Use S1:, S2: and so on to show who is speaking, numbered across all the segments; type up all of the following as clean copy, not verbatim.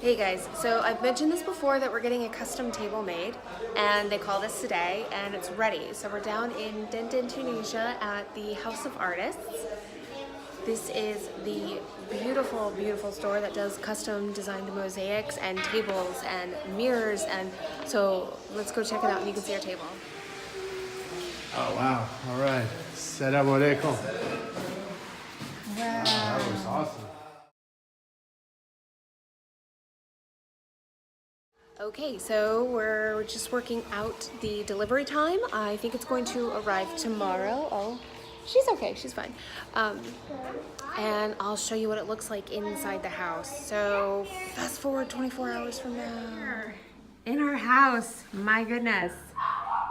S1: Hey guys, so I've mentioned this before that we're getting a custom table made and they called us today and it's ready. So we're down in Denton, Tunisia at the House of Artists. This is the beautiful, beautiful store that does custom designed mosaics and tables and mirrors, and so let's go check it out and you can see our table.
S2: Oh wow, all right. Assalamu alaikum.
S1: Wow.
S2: That was awesome.
S1: Okay, so we're just working out the delivery time. I think it's going to arrive tomorrow. Oh, she's okay, she's fine. And I'll show you what it looks like inside the house. So fast forward 24 hours from now. In our house, my goodness.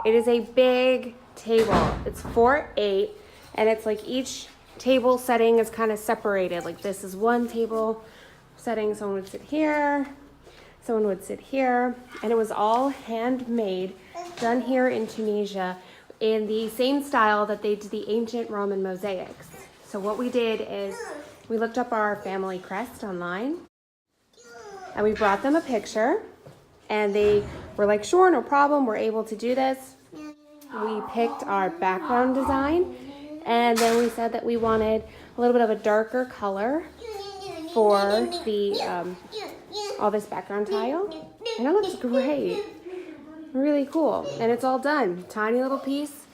S1: It is a big table. It's 4'8", and it's like each table setting is kind of separated. Like this is one table setting, someone would sit here, someone would sit here, and it was all handmade, done here in Tunisia in the same style that they did the ancient Roman mosaics. So what we did is we looked up our family crest online and we brought them a picture and they were like, sure, no problem, we're able to do this. We picked our background design and then we said that we wanted a little bit of a darker color for the all this background tile, and it looks great, really cool, and it's all done, tiny little piece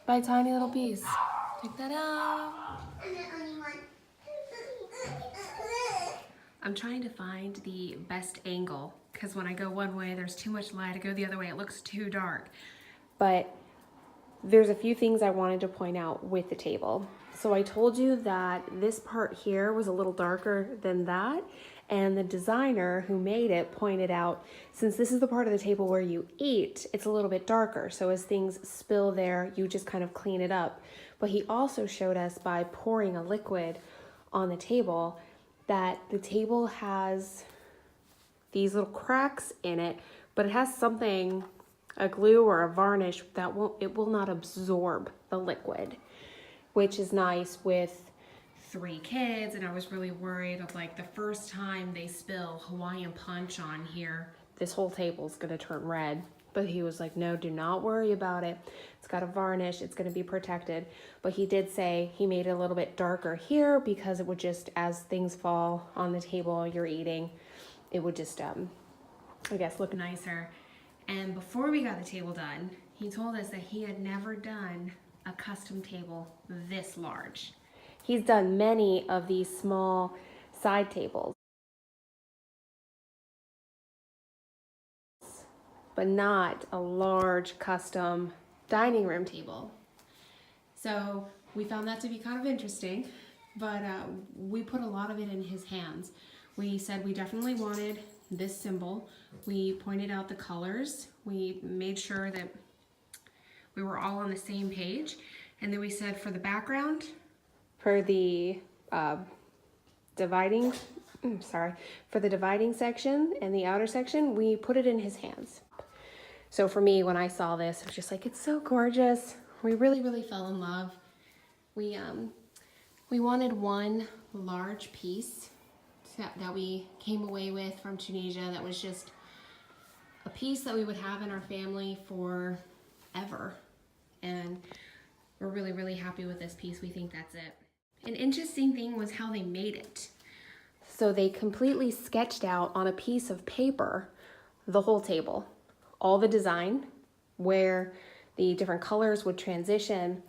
S1: by tiny little piece. Check that out. I'm trying to find the best angle because when I go one way there's too much light, I go the other way, it looks too dark. But there's a few things I wanted to point out with the table. So I told you that this part here was a little darker than that, and the designer who made it pointed out, since this is the part of the table where you eat, it's a little bit darker. So as things spill there, you just kind of clean it up. But he also showed us by pouring a liquid on the table that the table has these little cracks in it, but it has something, a glue or a varnish that it will not absorb the liquid, which is nice with 3 kids. And I was really worried of like the first time they spill Hawaiian punch on here, this whole table's gonna turn red. But he was like, no, do not worry about it. It's got a varnish, it's gonna be protected. But he did say he made it a little bit darker here because it would just, as things fall on the table you're eating, it would just, I guess, look nicer. And before we got the table done, he told us that he had never done a custom table this large. He's done many of these small side tables, but not a large custom dining room table. So we found that to be kind of interesting, but we put a lot of it in his hands. We said we definitely wanted this symbol. We pointed out the colors. We made sure that we were all on the same page. And then we said for the background, for the dividing section and the outer section, we put it in his hands. So for me, when I saw this, I was just like, it's so gorgeous. We really, really fell in love. We wanted one large piece that we came away with from Tunisia that was just a piece that we would have in our family forever. And we're really, really happy with this piece. We think that's it. An interesting thing was how they made it. So they completely sketched out on a piece of paper the whole table, all the design, where the different colors would transition.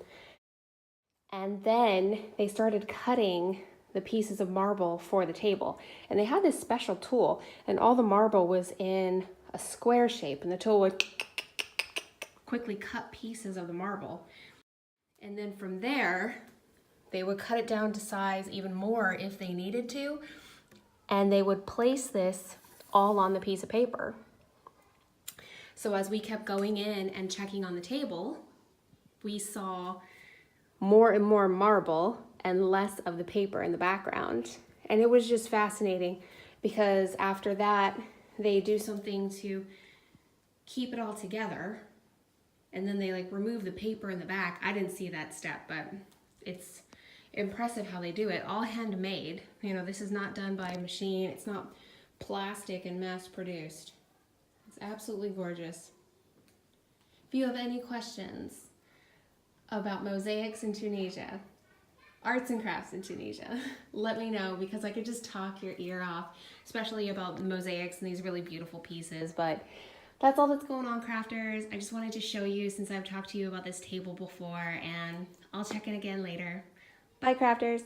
S1: And then they started cutting the pieces of marble for the table. And they had this special tool, and all the marble was in a square shape, and the tool would quickly cut pieces of the marble. And then from there, they would cut it down to size even more if they needed to, and they would place this all on the piece of paper. So as we kept going in and checking on the table, we saw more and more marble and less of the paper in the background. And it was just fascinating because after that, they do something to keep it all together. And then they like remove the paper in the back. I didn't see that step, but it's impressive how they do it. All handmade. You know, this is not done by a machine. It's not plastic and mass produced. It's absolutely gorgeous. If you have any questions about mosaics in Tunisia, arts and crafts in Tunisia, let me know, because I could just talk your ear off, especially about mosaics and these really beautiful pieces. But that's all that's going on, crafters. I just wanted to show you since I've talked to you about this table before, and I'll check in again later. Bye, crafters.